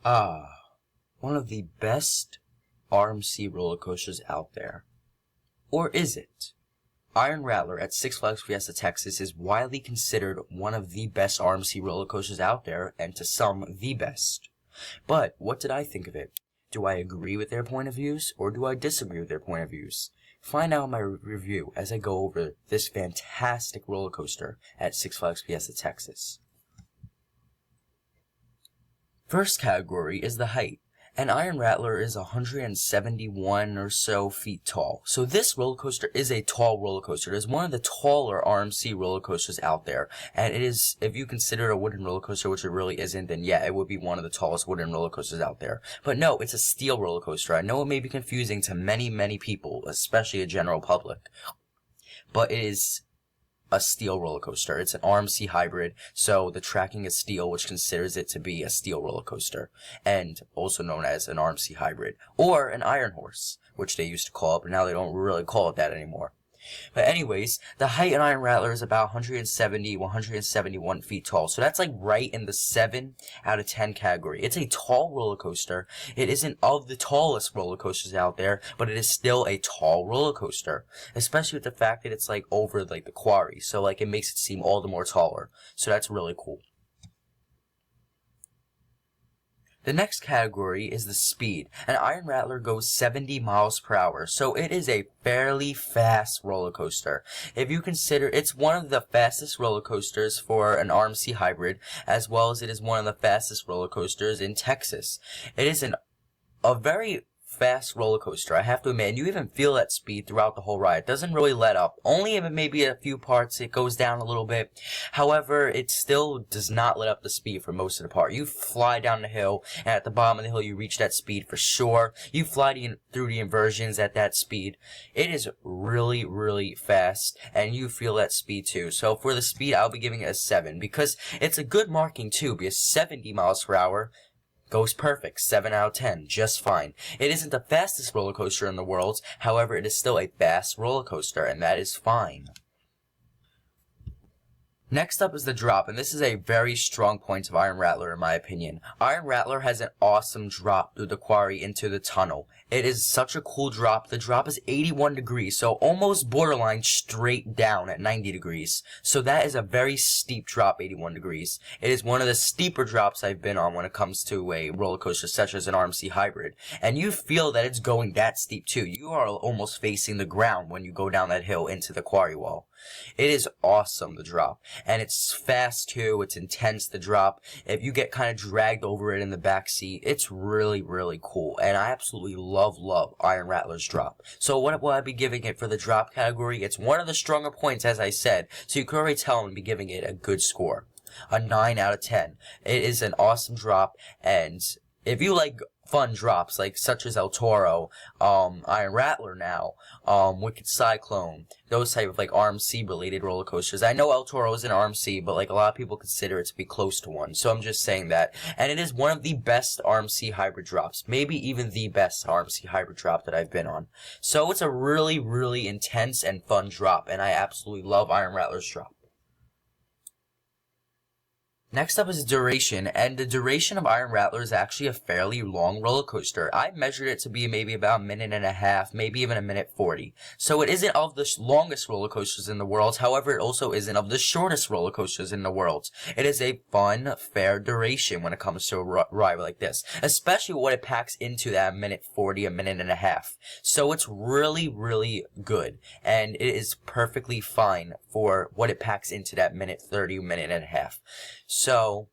One of the best RMC roller coasters out there. Or is it? Iron Rattler at Six Flags Fiesta, Texas is widely considered one of the best RMC roller coasters out there, and to some, the best. But what did I think of it? Do I agree with their point of views, or do I disagree with their point of views? Find out in my review as I go over this fantastic roller coaster at Six Flags Fiesta, Texas. First category is the height. An Iron Rattler is 171 or so feet tall. So this roller coaster is a tall roller coaster. It is one of the taller RMC roller coasters out there. And it is, if you consider it a wooden roller coaster, which it really isn't, then yeah, it would be one of the tallest wooden roller coasters out there. But no, it's a steel roller coaster. I know it may be confusing to many people, especially a general public. But it is a steel roller coaster. It's an RMC hybrid, so the tracking is steel, which considers it to be a steel roller coaster, and also known as an RMC hybrid, or an iron horse, which they used to call it, but now they don't really call it that anymore. But anyways, the height in Iron Rattler is about 171 feet tall. So that's like right in the 7 out of 10 category. It's a tall roller coaster. It isn't of the tallest roller coasters out there, but it is still a tall roller coaster. Especially with the fact that it's like over like the quarry. So like it makes it seem all the more taller. So that's really cool. The next category is the speed. An Iron Rattler goes 70 miles per hour, so it is a fairly fast roller coaster. If you consider, it's one of the fastest roller coasters for an RMC hybrid, as well as it is one of the fastest roller coasters in Texas. It is a very fast roller coaster, I have to admit, and you even feel that speed throughout the whole ride. It doesn't really let up. Only in maybe a few parts it goes down a little bit. However, it still does not let up the speed for most of the part. You fly down the hill, and at the bottom of the hill you reach that speed for sure. You fly through the inversions at that speed. It is really fast, and you feel that speed too. So for the speed, I'll be giving it a 7, because it's a good marking too, because 70 miles per hour goes perfect. 7 out of 10. Just fine. It isn't the fastest roller coaster in the world. However, it is still a fast roller coaster, and that is fine. Next up is the drop, and this is a very strong point of Iron Rattler in my opinion. Iron Rattler has an awesome drop through the quarry into the tunnel. It is such a cool drop. The drop is 81 degrees, so almost borderline straight down at 90 degrees. So that is a very steep drop, 81 degrees. It is one of the steeper drops I've been on when it comes to a roller coaster such as an RMC hybrid. And you feel that it's going that steep too. You are almost facing the ground when you go down that hill into the quarry wall. It is awesome, the drop. And it's fast too, it's intense, the drop. If you get kind of dragged over it in the back seat, it's really cool. And I absolutely love Iron Rattler's drop. So what will I be giving it for the drop category? It's one of the stronger points, as I said. So you could already tell I'm be giving it a good score. A 9 out of 10. It is an awesome drop, and if you like fun drops, like such as El Toro, Iron Rattler now, Wicked Cyclone, those type of like RMC related roller coasters. I know El Toro is an RMC, but like a lot of people consider it to be close to one, so I'm just saying that. And it is one of the best RMC hybrid drops, maybe even the best RMC hybrid drop that I've been on. So it's a really intense and fun drop, and I absolutely love Iron Rattler's drop. Next up is duration, and the duration of Iron Rattler is actually a fairly long roller coaster. I measured it to be maybe about 1.5 minutes, maybe even 1:40. So it isn't of the longest roller coasters in the world, however it also isn't of the shortest roller coasters in the world. It is a fun, fair duration when it comes to a ride like this, especially what it packs into that 1:40, 1.5 minutes. So it's really good, and it is perfectly fine for what it packs into that 1:30, 1.5 minutes. So,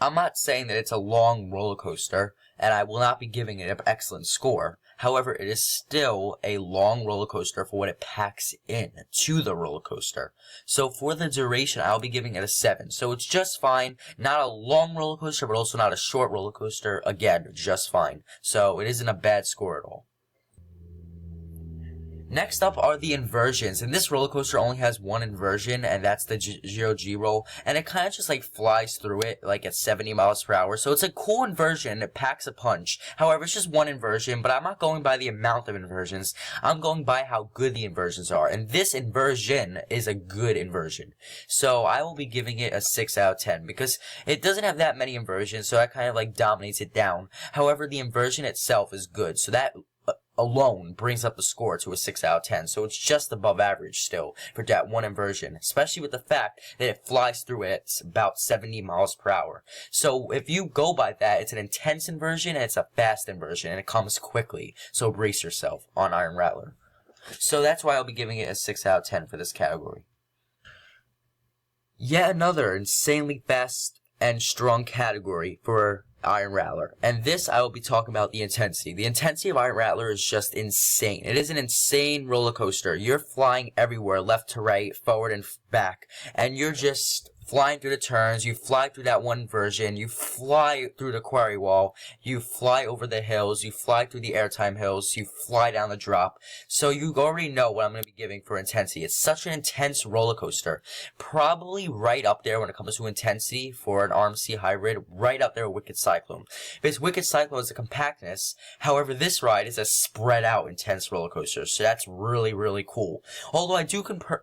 I'm not saying that it's a long roller coaster, and I will not be giving it an excellent score. However, it is still a long roller coaster for what it packs in to the roller coaster. So for the duration, I'll be giving it a 7. So it's just fine. Not a long roller coaster, but also not a short roller coaster. Again, just fine. So it isn't a bad score at all. Next up are the inversions, and this roller coaster only has one inversion, and that's the Zero G roll, and it kind of just like flies through it like at 70 miles per hour. So it's a cool inversion. It packs a punch. However, it's just one inversion, but I'm not going by the amount of inversions. I'm going by how good the inversions are, and this inversion is a good inversion. So I will be giving it a 6 out of 10 because it doesn't have that many inversions, so that kind of like dominates it down. However, the inversion itself is good, so that alone brings up the score to a 6 out of 10, so it's just above average still for that one inversion, especially with the fact that it flies through it at about 70 miles per hour. So if you go by that, it's an intense inversion and it's a fast inversion, and it comes quickly, so brace yourself on Iron Rattler. So that's why I'll be giving it a 6 out of 10 for this category. Yet another insanely fast and strong category for Iron Rattler, and this I will be talking about the intensity. The intensity of Iron Rattler is just insane. It is an insane roller coaster. You're flying everywhere, left to right, forward and back, and you're just flying through the turns. You fly through that one version, you fly through the quarry wall, you fly over the hills, you fly through the Airtime hills, you fly down the drop. So you already know what I'm going to be giving for intensity. It's such an intense roller coaster. Probably right up there when it comes to intensity for an RMC hybrid, right up there with Wicked Cyclone. Because Wicked Cyclone is a compactness, however this ride is a spread out intense roller coaster, so that's really, really cool. Although I do prefer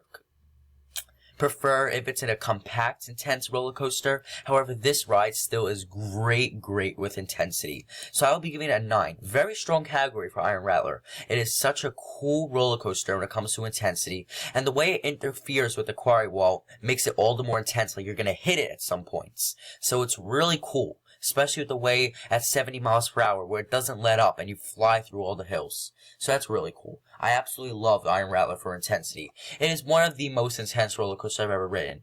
if it's in a compact, intense roller coaster. However, this ride still is great with intensity. So I'll be giving it a 9. Very strong category for Iron Rattler. It is such a cool roller coaster when it comes to intensity, and the way it interferes with the quarry wall makes it all the more intense, like you're gonna hit it at some points. So it's really cool, especially with the way at 70 miles per hour where it doesn't let up and you fly through all the hills. So that's really cool. I absolutely love Iron Rattler for intensity. It is one of the most intense roller coasters I've ever ridden.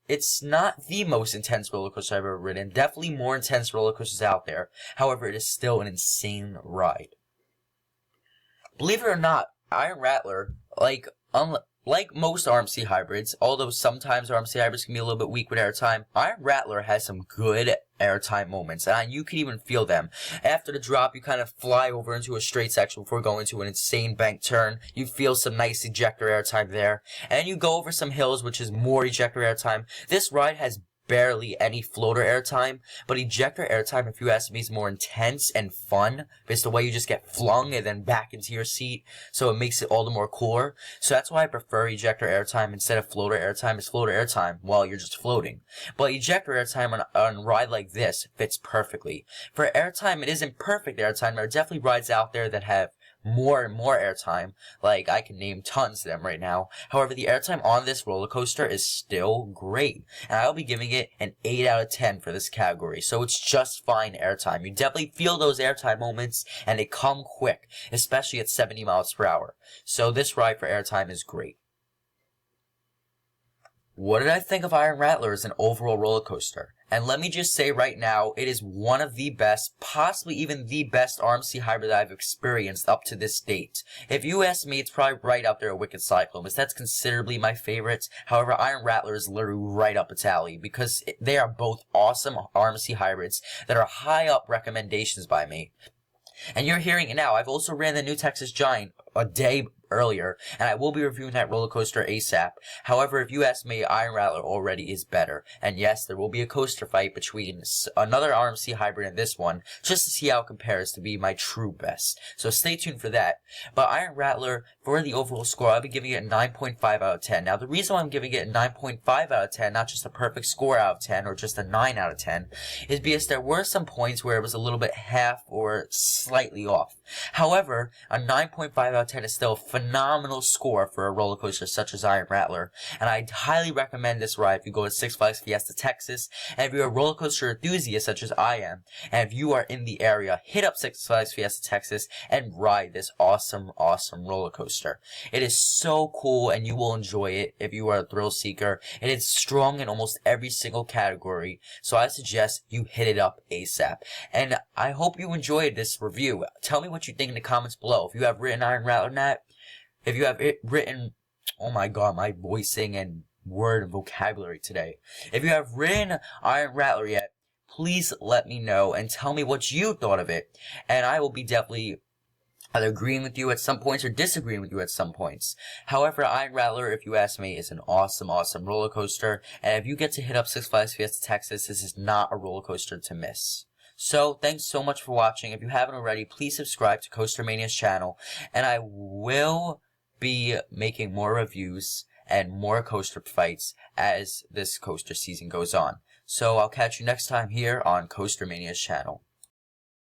It's not the most intense roller coaster I've ever ridden. Definitely more intense roller coasters out there. However, it is still an insane ride. Believe it or not, Iron Rattler, like most RMC hybrids, although sometimes RMC hybrids can be a little bit weak with airtime, Iron Rattler has some good airtime moments, and you can even feel them. After the drop, you kind of fly over into a straight section before going into an insane bank turn. You feel some nice ejector airtime there, and you go over some hills, which is more ejector airtime. This ride has barely any floater airtime, but ejector airtime, if you ask me, is more intense and fun. It's the way you just get flung and then back into your seat, so it makes it all the more cooler. So that's why I prefer ejector airtime instead of floater airtime. It's floater airtime while you're just floating. But ejector airtime on a ride like this fits perfectly. For airtime, it isn't perfect airtime. There are definitely rides out there that have more and more airtime, like I can name tons of them right now. However, the airtime on this roller coaster is still great, and I'll be giving it an 8 out of 10 for this category, so it's just fine airtime. You definitely feel those airtime moments, and they come quick, especially at 70 miles per hour. So this ride for airtime is great. What did I think of Iron Rattler as an overall roller coaster? And let me just say right now, it is one of the best, possibly even the best RMC hybrid that I've experienced up to this date. If you ask me, it's probably right up there with Wicked Cyclone, because that's considerably my favorite. However, Iron Rattler is literally right up its alley, because they are both awesome RMC hybrids that are high up recommendations by me. And you're hearing it now. I've also ran the new Texas Giant a day earlier, and I will be reviewing that roller coaster ASAP. However, if you ask me, Iron Rattler already is better. And yes, there will be a coaster fight between another RMC hybrid and this one, just to see how it compares to be my true best. So stay tuned for that. But Iron Rattler, for the overall score, I'll be giving it a 9.5 out of 10. Now, the reason why I'm giving it a 9.5 out of 10, not just a perfect score out of 10, or just a 9 out of 10, is because there were some points where it was a little bit half or slightly off. However, a 9.5 out of 10 is still a phenomenal score for a roller coaster such as Iron Rattler, and I highly recommend this ride if you go to Six Flags Fiesta, Texas, and if you're a roller coaster enthusiast such as I am, and if you are in the area, hit up Six Flags Fiesta, Texas, and ride this awesome roller coaster. It is so cool, and you will enjoy it if you are a thrill seeker. It is strong in almost every single category, so I suggest you hit it up ASAP. And I hope you enjoyed this review. Tell me what you think in the comments below. If you have written Iron Rattler net, if you have written, oh my god, my voicing and word and vocabulary today. If you have written Iron Rattler yet, please let me know and tell me what you thought of it. And I will be definitely either agreeing with you at some points or disagreeing with you at some points. However, Iron Rattler, if you ask me, is an awesome, awesome roller coaster. And if you get to hit up Six Flags Fiesta Texas, this is not a roller coaster to miss. So, thanks so much for watching. If you haven't already, please subscribe to Coaster Mania's channel. And I will be making more reviews and more coaster fights as this coaster season goes on. So, I'll catch you next time here on Coaster Mania's channel.